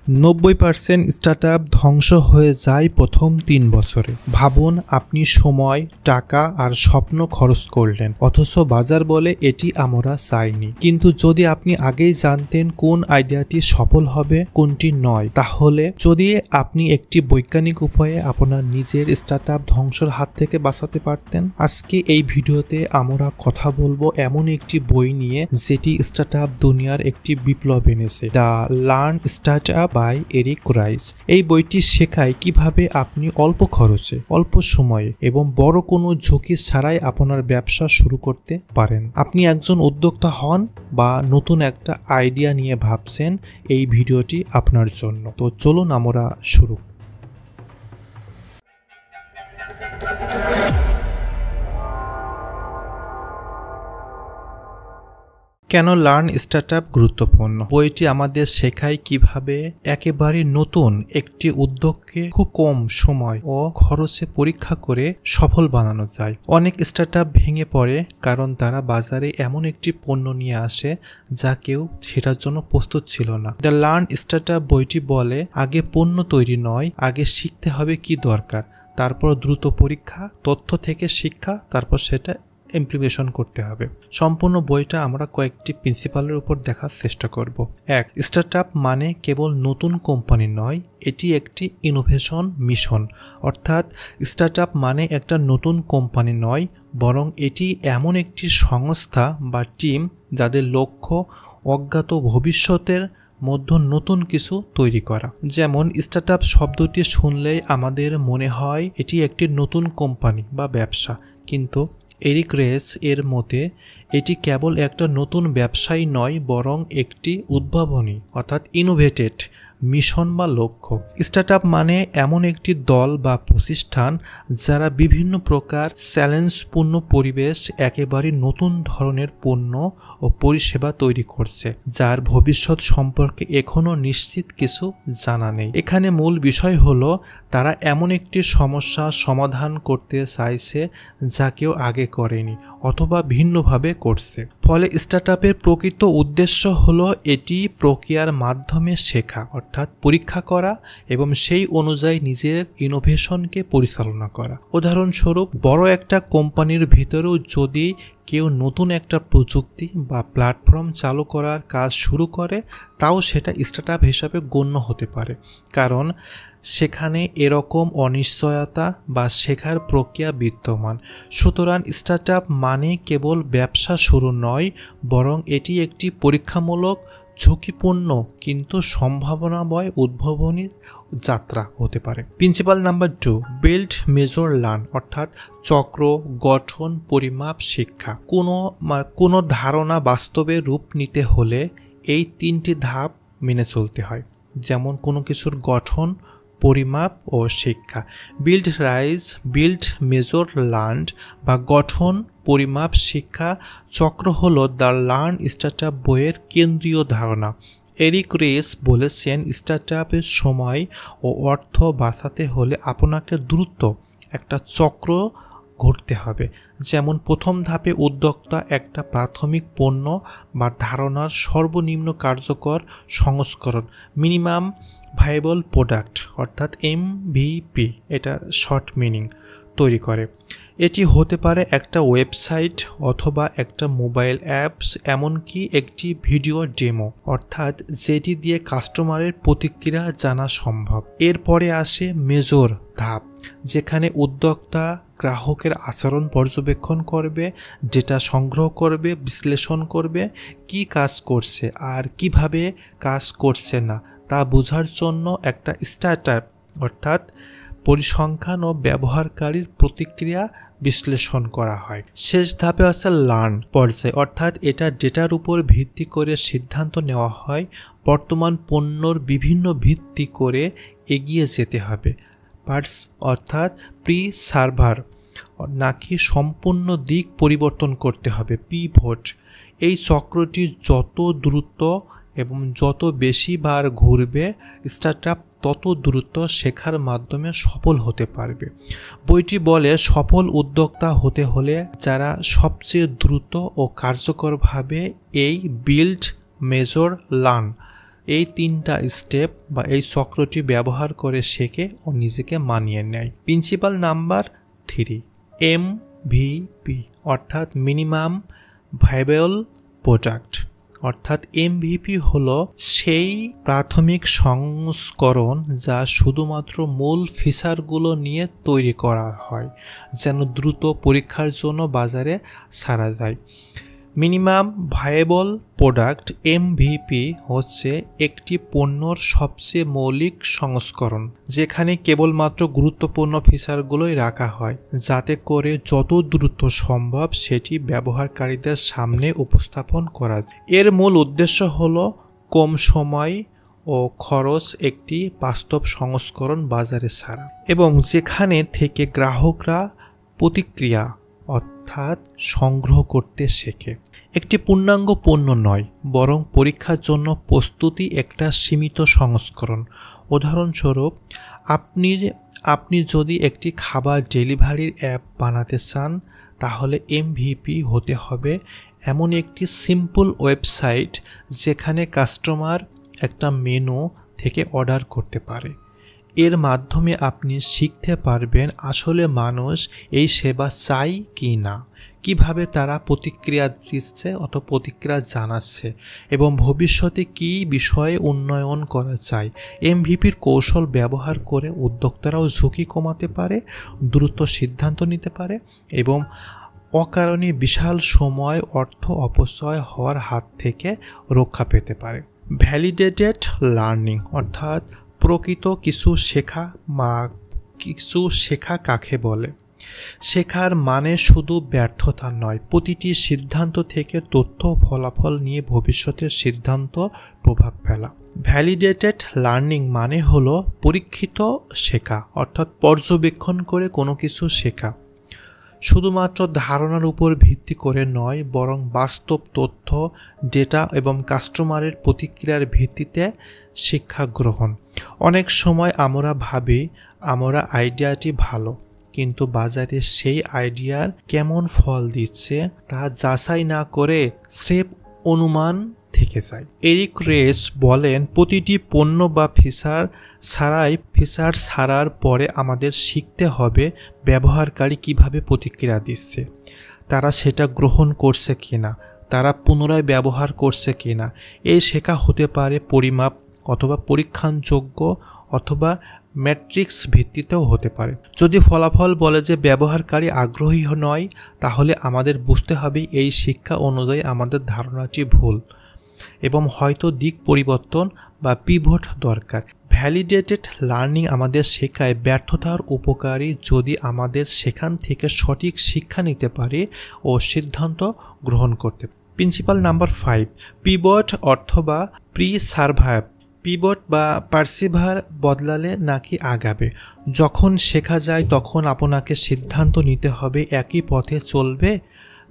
90% startup ধ্বংস হয়ে যায় প্রথম 3 বছরে। ভাবুন, আপনি সময়, টাকা আর স্বপ্ন খরচ করলেন, অথচ বাজার বলে এটি আমরা চাইনি। কিন্তু যদি আপনি আগেই জানতেন কোন আইডিয়াটি সফল হবে, কোনটি নয়, তাহলে যদি আপনি একটি বৈজ্ঞানিক উপায়ে আপনার নিজের স্টার্টআপ ধ্বংসের হাত থেকে বাঁচাতে পারতেন। আজকে এই ভিডিওতে আমরা কথা বলবো এমন একটি বই নিয়ে যেটি স্টার্টআপ দুনিয়ার একটি বিপ্লব এনেছে, the lean startup by Eric Ries. এই বইটি শেখায় কিভাবে আপনি অল্প খরচে, অল্প সময়ে এবং বড় কোনো ঝুঁকি ছাড়াই আপনার ব্যবসা শুরু করতে পারেন। আপনি একজন উদ্যোক্তা হন বা নতুন একটা আইডিয়া নিয়ে ভাবছেন, এই ভিডিওটি আপনার জন্য। তো চলুন আমরা শুরু। কেন লার্ন স্টার্টআপ গুরুত্বপূর্ণ? বইটি আমাদের শেখায় কিভাবে একেবারে নতুন একটি উদ্যোগকে খুব কম সময় ও খরচে পরীক্ষা করে সফল বানানো যায়। অনেক স্টার্টআপ ভেঙে পড়ে কারণ তারা বাজারে এমন একটি পণ্য নিয়ে আসে যা কেউ সেটার জন্য প্রস্তুত ছিল না। দ্য লার্ন স্টার্টআপ বইটি বলে, আগে পণ্য তৈরি নয়, আগে শিখতে হবে কি দরকার, তারপর দ্রুত পরীক্ষা, তথ্য থেকে শিক্ষা, তারপর সেটা ইমপ্লিমেশন করতে হবে। সম্পূর্ণ বইটা আমরা কয়েকটি প্রিন্সিপালের উপর দেখার চেষ্টা করব। 1. স্টার্টআপ মানে কেবল নতুন কোম্পানি নয়, এটি একটি ইনোভেশন মিশন। অর্থাৎ স্টার্টআপ মানে একটা নতুন কোম্পানি নয়, বরং এটি এমন একটি সংস্থা বা টিম যাদের লক্ষ্য অজ্ঞাত ভবিষ্যতের মধ্যে নতুন কিছু তৈরি করা। যেমন স্টার্টআপ শব্দটি শুনলেই আমাদের মনে হয় এটি একটি নতুন কোম্পানি বা ব্যবসা, কিন্তু এরিক রেস এর মতে এটি কেবল একটা নতুন ব্যবসাই নয়, বরং একটি উদ্ভাবনী অর্থাৎ ইনোভেটেড মিশন বা লক্ষ্য। স্টার্টআপ মানে এমন একটি দল বা প্রতিষ্ঠান যারা বিভিন্ন প্রকার চ্যালেঞ্জপূর্ণ পরিবেশ একেবারে নতুন ধরনের পণ্য ও পরিষেবা তৈরি করছে, যার ভবিষ্যৎ সম্পর্কে এখনও নিশ্চিত কিছু জানা নেই। এখানে মূল বিষয় হলো তারা এমন একটি সমস্যা সমাধান করতে চাইছে যা কেউ আগে করেনি অথবা ভিন্নভাবে করছে। ফলে স্টার্টআপের প্রকৃত উদ্দেশ্য হলো এটি প্রক্রিয়ার মাধ্যমে শেখা, অর্থাৎ পরীক্ষা করা এবং সেই অনুযায়ী নিজের ইনোভেশনকে পরিচালনা করা। উদাহরণস্বরূপ, বড় একটা কোম্পানির ভিতরেও যদি কেউ নতুন একটা প্রযুক্তি বা প্ল্যাটফর্ম চালু করার কাজ শুরু করে, তাও সেটা স্টার্টআপ হিসাবে গণ্য হতে পারে, কারণ সেখানে এরকম অনিশ্চয়তা বা শেখার প্রক্রিয়া বিদ্যমান। সুতরাং স্টার্টআপ মানে কেবল ব্যবসা শুরু নয়, বরং এটি একটি পরীক্ষামূলক, ঝুঁকিপূর্ণ কিন্তু সম্ভাবনাময় উদ্ভাবনীর যাত্রা হতে পারে। Principal number 2, build, major, learn, অর্থাৎ চক্র, গঠন, পরিমাপ, শিক্ষা। কোনো ধারণা বাস্তবে রূপ নিতে হলে এই 3টি ধাপ মেনে চলতে হয়। যেমন কোনো কিছুর গঠন, পরিমাপ ও শিক্ষা। Build, rise, build, major, learn বা গঠন, পরিমাপ, শিক্ষা চক্র হলো দ্য লার্ন স্টার্টআপ বইয়ের কেন্দ্রীয় ধারণা। এরিক রেস বলেছেন, স্টার্টআপের সময় ও অর্থ বাঁচাতে হলে আপনাকে দ্রুত একটা চক্র ঘটতে হবে। যেমন প্রথম ধাপে উদ্যোক্তা একটা প্রাথমিক পণ্য বা ধারণার সর্বনিম্ন কার্যকর সংস্করণ, মিনিমাম ভাইয়েবল প্রোডাক্ট অর্থাৎ MVP, এটা শর্ট মিনিং, তৈরি করে। এটি হতে পারে একটা ওয়েবসাইট অথবা একটা মোবাইল অ্যাপস, এমনকি একটি ভিডিও ডেমো, অর্থাৎ যেটি দিয়ে কাস্টমারের প্রতিক্রিয়া জানা সম্ভব। এরপরে আসে মেজর ধাপ, যেখানে উদ্যোক্তা গ্রাহকের আচরণ পর্যবেক্ষণ করবে, ডেটা সংগ্রহ করবে, বিশ্লেষণ করবে, কি কাজ করছে আর কিভাবে কাজ করছে না তা বোঝার জন্য একটা স্টার্টআপ অর্থাৎ পরিসংখ্যান ও ব্যবহারকারীর প্রতিক্রিয়া বিশ্লেষণ করা হয়। শেষ ধাপে আছে লার্ন পর্যায়, অর্থাৎ এটা ডেটার উপর ভিত্তি করে সিদ্ধান্ত নেওয়া হয় বর্তমান পণ্যর বিভিন্ন ভিত্তি করে এগিয়ে যেতে হবে। পার্টস অর্থাৎ প্রি সার্ভার নাকি সম্পূর্ণ দিক পরিবর্তন করতে হবে, পিভট। এই চক্রটি যত দ্রুত এবং যত বেশি বার ঘুরবে, স্টার্টআপ তত দ্রুত শেখার মাধ্যমে সফল হতে পারবে। বইটি বলে, সফল উদ্যোক্তা হতে হলে যারা সবচেয়ে দ্রুত ও কার্যকরভাবে এই বিল্ড, মেজর, লার্ন এই 3টা স্টেপ বা এই চক্রটি ব্যবহার করে শেখে ও নিজেকে মানিয়ে নেয়। প্রিন্সিপাল নাম্বার 3, MVP অর্থাৎ মিনিমাম ভাইয়েবল প্রোডাক্ট। অর্থাৎ MVP হলো সেই প্রাথমিক সংস্করণ যা শুধুমাত্র মূল ফিচারগুলো নিয়ে তৈরি করা হয় যেন দ্রুত পরীক্ষার জন্য বাজারে ছাড়া যায়। মিনিমাম ভাইয়েবল প্রোডাক্ট MVP হচ্ছে একটি পণ্যর সবচেয়ে মৌলিক সংস্করণ যেখানে কেবলমাত্র গুরুত্বপূর্ণ ফিচারগুলোই রাখা হয় যাতে করে যত দ্রুত সম্ভব সেটি ব্যবহারকারীদের সামনে উপস্থাপন করা যায়। এর মূল উদ্দেশ্য হলো কম সময় ও খরচ একটি বাস্তব সংস্করণ বাজারে ছাড়া এবং যেখানে থেকে গ্রাহকরা প্রতিক্রিয়া অর্থাৎ সংগ্রহ করতে শেখে। একটি পূর্ণাঙ্গ পণ্য নয় বরং পরীক্ষার জন্য প্রস্তুতি একটা সীমিত সংস্করণ। উদাহরণস্বরূপ আপনি যদি একটি খাবার ডেলিভারির অ্যাপ বানাতে চান তাহলে MVP হতে হবে এমন একটি সিম্পল ওয়েবসাইট যেখানে কাস্টমার একটা মেনু থেকে অর্ডার করতে পারে। এর মাধ্যমে আপনি শিখতে পারবেন আসলে মানুষ এই সেবা চাই কি না, কিভাবে তারা প্রতিক্রিয়া দিচ্ছে অথবা প্রতিক্রিয়া জানাচ্ছে এবং ভবিষ্যতে কী বিষয়ে উন্নয়ন করা যায়। MVPর কৌশল ব্যবহার করে উদ্যোক্তারাও ঝুঁকি কমাতে পারে, দ্রুত সিদ্ধান্ত নিতে পারে এবং অকারণে বিশাল সময় অর্থ অপচয় হওয়ার হাত থেকে রক্ষা পেতে পারে। ভ্যালিডেটেড লার্নিং অর্থাৎ প্রকৃত কিছু শেখা কাকে বলে? শেখার মানে শুধু ব্যর্থতা নয়, প্রতিটি সিদ্ধান্ত থেকে তথ্য ফলাফল নিয়ে ভবিষ্যতের সিদ্ধান্ত প্রভাব ফেলা। ভ্যালিডেটেড লার্নিং মানে হলো পরীক্ষিত শেখা অর্থাৎ পর্যবেক্ষণ করে কোনো কিছু শেখা, শুধুমাত্র ধারণার উপর ভিত্তি করে নয় বরং বাস্তব তথ্য, ডেটা এবং কাস্টমারের প্রতিক্রিয়ার ভিত্তিতে শিক্ষা গ্রহণ। অনেক সময় আমরা ভাবি আমরা আইডিয়াটি ভালো, কিন্তু বাজারে সেই আইডিয়ার কেমন ফল দিচ্ছে তা যাচাই না করে স্রেফ অনুমান থেকে যায়। এরিক রেস বলেন প্রতিটি পণ্য বা ফিচার ছাড়ার পরে আমাদের শিখতে হবে ব্যবহারকারী কিভাবে প্রতিক্রিয়া দিচ্ছে, তারা সেটা গ্রহণ করছে কিনা, তারা পুনরায় ব্যবহার করছে কিনা। এই শেখা হতে পারে পরিমাপ অথবা পরীক্ষণযোগ্য অথবা ম্যাট্রিক্স ভিত্তিতেও হতে পারে। যদি ফলাফল বলে যে ব্যবহারকারী আগ্রহী নয় তাহলে আমাদের বুঝতে হবে এই শিক্ষা অনুযায়ী আমাদের ধারণাটি ভুল এবং হয়তো দিক পরিবর্তন বা পিভট দরকার। ভ্যালিডেটেড লার্নিং আমাদের শেখায় ব্যর্থতার উপকারী যদি আমাদের সেখান থেকে সঠিক শিক্ষা নিতে পারি ও সিদ্ধান্ত গ্রহণ করতে। প্রিন্সিপাল নাম্বার 5, পিভট অথবা প্রি-সার্ভাইভ। পিভট বা পার্সিভার বদলালে নাকি আগাবে? যখন শেখা যায় তখন আপনাকে সিদ্ধান্ত নিতে হবে একই পথে চলবে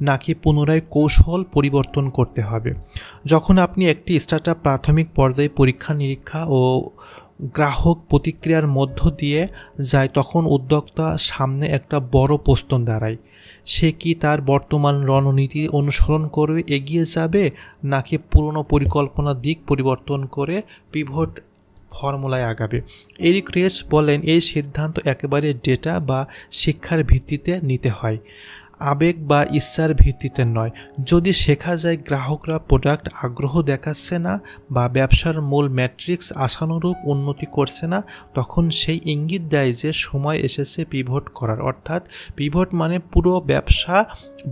নাকি পুনরায় কৌশল পরিবর্তন করতে হবে। যখন আপনি একটি স্টার্টআপ প্রাথমিক পর্যায়ে পরীক্ষা নিরীক্ষা ও গ্রাহক প্রতিক্রিয়ার মধ্য দিয়ে যায় তখন উদ্যোক্তা সামনে একটা বড় প্রশ্ন দাঁড়ায়। সে কি তার বর্তমান রণনীতি অনুসরণ করে এগিয়ে যাবে নাকি পুরনো পরিকল্পনার দিক পরিবর্তন করে পিভট ফর্মুলায় আগাবে? এরিক রেস বলেন এই সিদ্ধান্ত একেবারে ডেটা বা শিক্ষার ভিত্তিতে নিতে হয়, আবেগ বা ইচ্ছার ভিত্তিতে নয়। যদি শেখা যায় গ্রাহকরা প্রোডাক্ট আগ্রহ দেখাচ্ছে না বা ব্যবসার মূল ম্যাট্রিক্স আশানুরূপ উন্নতি করছে না তখন সেই ইঙ্গিত দেয় যে সময় এসেছে পিভট করার। অর্থাৎ পিভট মানে পুরো ব্যবসা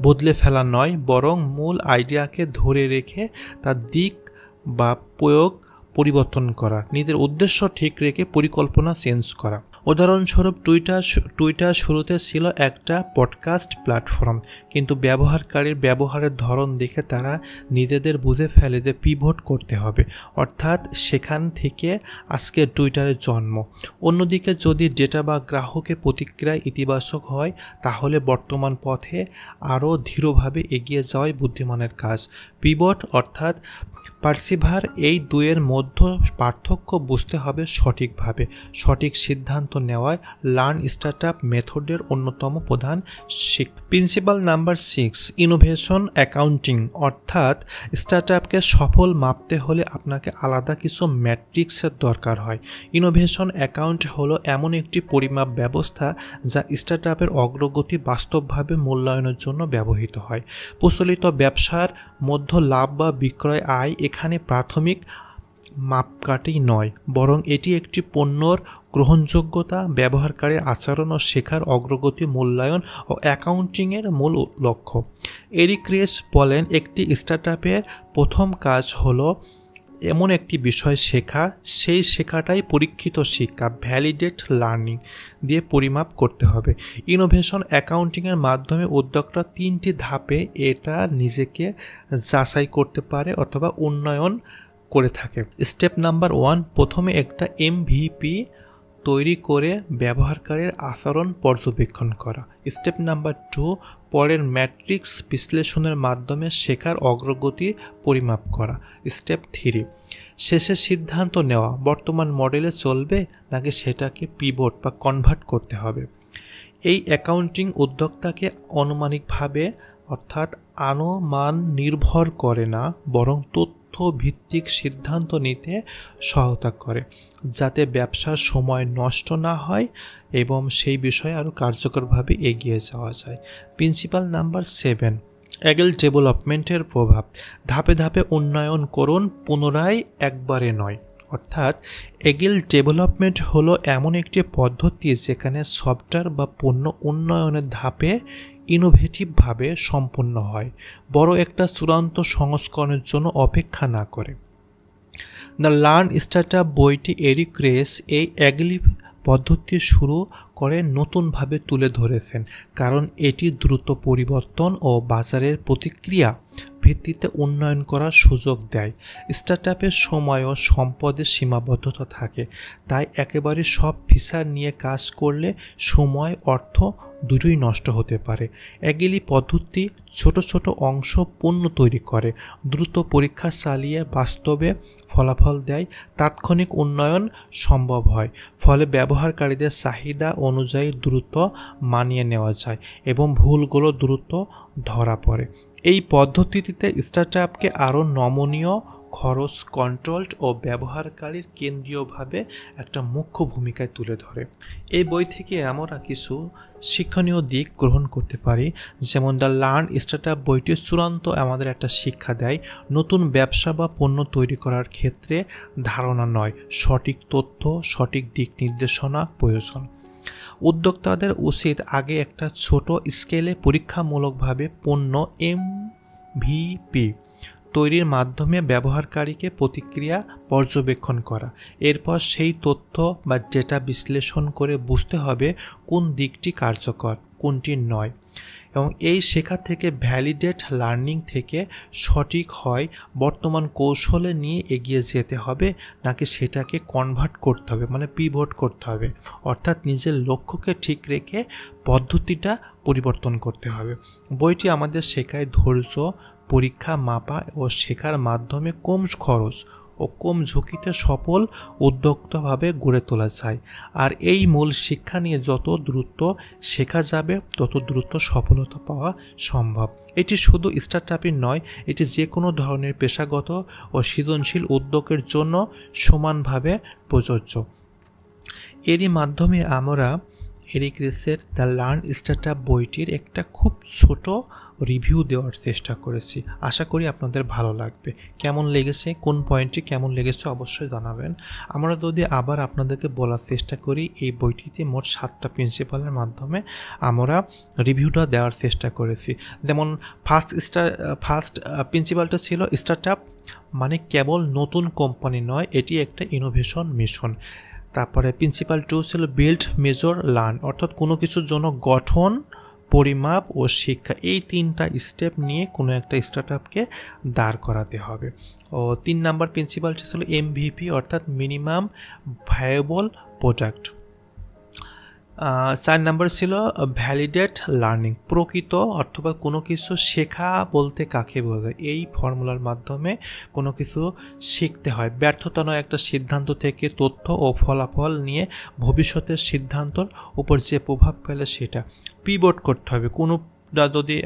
বদলে ফেলা নয় বরং মূল আইডিয়াকে ধরে রেখে তার দিক বা প্রয়োগ পরিবর্তন করা, নিজের উদ্দেশ্য ঠিক রেখে পরিকল্পনা চেঞ্জ করা। উদাহরণস্বরূপ টুইটার শুরুতে ছিল একটা পডকাস্ট প্ল্যাটফর্ম, কিন্তু ব্যবহারকারীর ব্যবহারের ধরন দেখে তারা নিজেদের বুঝে ফেলে যে পিভট করতে হবে। অর্থাৎ সেখান থেকে আজকে টুইটারের জন্ম। অন্যদিকে যদি ডেটা বা গ্রাহকের প্রতিক্রিয়া ইতিবাচক হয় তাহলে বর্তমান পথে আরও ধীরভাবে এগিয়ে যাওয়াই বুদ্ধিমানের কাজ। পিভট অর্থাৎ পার্সিভার এই দুয়ের মধ্যে পার্থক্য বুঝতে হবে সঠিকভাবে। সঠিক সিদ্ধান্ত নেওয়ায় লার্ন স্টার্টআপ মেথডের অন্যতম প্রধান প্রিন্সিপাল নাম্বার 6, ইনোভেশন অ্যাকাউন্টিং। অর্থাৎ স্টার্টআপকে সফল মাপতে হলে আপনাকে আলাদা কিছু ম্যাট্রিক্সের দরকার হয়। ইনোভেশন অ্যাকাউন্ট হলো এমন একটি পরিমাপ ব্যবস্থা যা স্টার্টআপের অগ্রগতি বাস্তবভাবে মূল্যায়নের জন্য ব্যবহৃত হয়। প্রচলিত ব্যবসার মধ্যে লাভ বা বিক্রয় আয় এখানে প্রাথমিক মাপকাঠি নয়, বরং এটি একটি পণ্যর গ্রহণযোগ্যতা, ব্যবহারকারীর আচরণ ও শেখার অগ্রগতি মূল্যায়ন ও অ্যাকাউন্টিংয়ের মূল লক্ষ্য। এরিক রিস বলেন, একটি স্টার্টআপের প্রথম কাজ হলো এমন একটি বিষয় শেখা, সেই শেখাটাই পরীক্ষিত শিক্ষা, ভ্যালিডেট লার্নিং দিয়ে পরিমাপ করতে হবে। ইনোভেশন অ্যাকাউন্টিংয়ের মাধ্যমে উদ্যোক্তা 3টি ধাপে এটা নিজেকে যাচাই করতে পারে অথবা উন্নয়ন করে থাকে। স্টেপ নাম্বার 1, প্রথমে একটা MVP তৈরি করে ব্যবহারকারীর আচরণ পর্যবেক্ষণ করা। স্টেপ নাম্বার 2, পরের ম্যাট্রিক্স বিশ্লেষণের মাধ্যমে শেখার অগ্রগতি পরিমাপ করা। স্টেপ 3, শেষে সিদ্ধান্ত নেওয়া বর্তমান মডেলে চলবে নাকি সেটাকে পিভট বা কনভার্ট করতে হবে। এই অ্যাকাউন্টিং উদ্যোক্তাকে আনুমানিকভাবে অর্থাৎ আনুমান নির্ভর করে না, বরং তথ্য ভিত্তিক সিদ্ধান্ত নিতে সহায়তা করে, যাতে ব্যবসার সময় নষ্ট না হয় এবং সেই বিষয়ে আরও কার্যকরভাবে এগিয়ে যাওয়া যায়। প্রিন্সিপাল নাম্বার 7, অ্যাগিল ডেভেলপমেন্টের প্রভাব। ধাপে ধাপে উন্নয়ন করুন, পুনরায় একবারে নয়। অর্থাৎ অ্যাগিল ডেভেলপমেন্ট হলো এমন একটি পদ্ধতি যেখানে সফটওয়্যার বা পণ্য উন্নয়নের ধাপে ইনোভেটিভভাবে সম্পন্ন হয়, বড় একটা চূড়ান্ত সংস্করণের জন্য অপেক্ষা না করে। দ্য লার্ন স্টার্টআপ বইটি এরিক রিস এই অ্যাগিল পদ্ধতি শুরু করে নতুনভাবে তুলে ধরেছেন, কারণ এটি দ্রুত পরিবর্তন ও বাজারের প্রতিক্রিয়া ভিত্তিতে উন্নয়ন করার সুযোগ দেয়। স্টার্টআপের সময় ও সম্পদের সীমাবদ্ধতা থাকে, তাই একেবারে সব ফিচার নিয়ে কাজ করলে সময় অর্থ দুটোই নষ্ট হতে পারে। অ্যাগিল পদ্ধতি ছোট ছোট অংশ পণ্য তৈরি করে, দ্রুত পরীক্ষা চালিয়ে বাস্তবে ফলাফল দেয়, তাৎক্ষণিক উন্নয়ন সম্ভব হয়, ফলে ব্যবহারকারীদের চাহিদা অনুযায়ী দ্রুত মানিয়ে নেওয়া যায় এবং ভুলগুলো দ্রুত ধরা পড়ে। এই পদ্ধতিতে স্টার্টআপকে আরও নমনীয়, খরচ কন্ট্রোলড ও ব্যবহারকারীর কেন্দ্রীয়ভাবে একটা মুখ্য ভূমিকায় তুলে ধরে। এই বই থেকে আমরা কিছু শিক্ষণীয় দিক গ্রহণ করতে পারি, যেমন দ্য লার্ন স্টার্টআপ বইটি চূড়ান্ত আমাদের একটা শিক্ষা দেয়। নতুন ব্যবসা বা পণ্য তৈরি করার ক্ষেত্রে ধারণা নয়, সঠিক তথ্য, সঠিক দিক নির্দেশনা প্রয়োজন। উদ্যোক্তাদের উচিত আগে একটা ছোট স্কেলে পরীক্ষামূলকভাবে পণ্য MVP তৈরির মাধ্যমে ব্যবহারকারীকে প্রতিক্রিয়া পর্যবেক্ষণ করা। এরপর সেই তথ্য বা ডেটা বিশ্লেষণ করে বুঝতে হবে কোন দিকটি কার্যকর, কোনটি নয়, এবং এই শেখা থেকে ভ্যালিডেট লার্নিং থেকে সঠিক হয় বর্তমান কৌশলে নিয়ে এগিয়ে যেতে হবে নাকি সেটাকে কনভার্ট করতে হবে, মানে পিভট করতে হবে, অর্থাৎ নিজের লক্ষ্যকে ঠিক রেখে পদ্ধতিটা পরিবর্তন করতে হবে। বইটি আমাদের শেখায় ধৈর্য, পরীক্ষা, মাপা ও শেখার মাধ্যমে কম খরচ ও কম ঝুঁকিতে সফল উদ্যোক্তাভাবে গড়ে তোলা যায়। আর এই মূল শিক্ষা নিয়ে যত দ্রুত শেখা যাবে তত দ্রুত সফলতা পাওয়া সম্ভব। এটি শুধু স্টার্টআপই নয়, এটি যে কোনো ধরনের পেশাগত ও সৃজনশীল উদ্যোগের জন্য সমানভাবে প্রযোজ্য। এরই মাধ্যমে আমরা এরিক রিসের দ্য লার্ন স্টার্টআপ বইটির একটা খুব ছোট রিভিউ দেওয়ার চেষ্টা করেছি। আশা করি আপনাদের ভালো লাগবে। কেমন লেগেছে, কোন পয়েন্টটি কেমন লেগেছে অবশ্যই জানাবেন। আমরা যদি আবার আপনাদেরকে বলার চেষ্টা করি, এই বইটিতে মোট 7টা প্রিন্সিপালের মাধ্যমে আমরা রিভিউটা দেওয়ার চেষ্টা করেছি। যেমন ফার্স্ট প্রিন্সিপালটা ছিল স্টার্টআপ মানে কেবল নতুন কোম্পানি নয়, এটি একটা ইনোভেশন মিশন। তারপরে প্রিন্সিপাল 2 ছিল বিল্ড, মেজর, লার্ন, অর্থাৎ কোনো কিছুর জন্য গঠন, পরিমাপ ও শিক্ষা, এই 3টা স্টেপ নিয়ে কোনো একটা স্টার্টআপকে দাঁড় করাতে হবে। ও 3 নাম্বার প্রিন্সিপালটি ছিল MVP, অর্থাৎ মিনিমাম ভায়াবল প্রোডাক্ট। 4 নাম্বার ছিল ভ্যালিডেট লার্নিং, প্রকৃত অথবা কোনো কিছু শেখা বলতে কাকে বোঝায়। এই ফর্মুলার মাধ্যমে কোনো কিছু শিখতে হয়। ব্যর্থতা নয়, একটা সিদ্ধান্ত থেকে তথ্য ও ফলাফল নিয়ে ভবিষ্যতের সিদ্ধান্তর উপর যে প্রভাব ফেলে সেটা। পিভট করতে হবে, কোনো যদি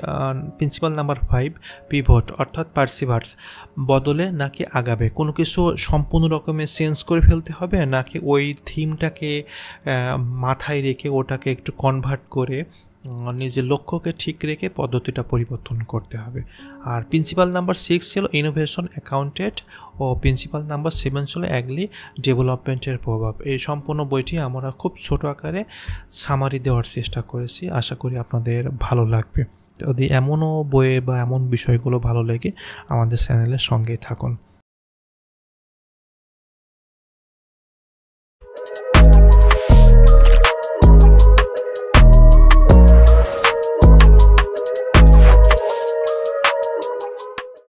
প্রিন্সিপাল নাম্বার 5 পিভট অর্থাৎ পার্সিভার্স, বদলে নাকি আগাবে, কোনো কিছু সম্পূর্ণ রকমের চেঞ্জ করে ফেলতে হবে নাকি ওই থিমটাকে মাথায় রেখে ওটাকে একটু কনভার্ট করে নিজের লক্ষ্যকে ঠিক রেখে পদ্ধতিটা পরিবর্তন করতে হবে। আর প্রিন্সিপাল নাম্বার 6 ছিল ইনোভেশন অ্যাকাউন্টেড ও প্রিন্সিপাল নাম্বার 7 ছিল অ্যাগ্লি ডেভেলপমেন্টের প্রভাব। এই সম্পূর্ণ বইটি আমরা খুব ছোট আকারে সামারি দেওয়ার চেষ্টা করেছি, আশা করি আপনাদের ভালো লাগবে। যদি এমনও বইয়ে বা এমন বিষয়গুলো ভালো লাগে আমাদের চ্যানেলের সঙ্গেই থাকুন।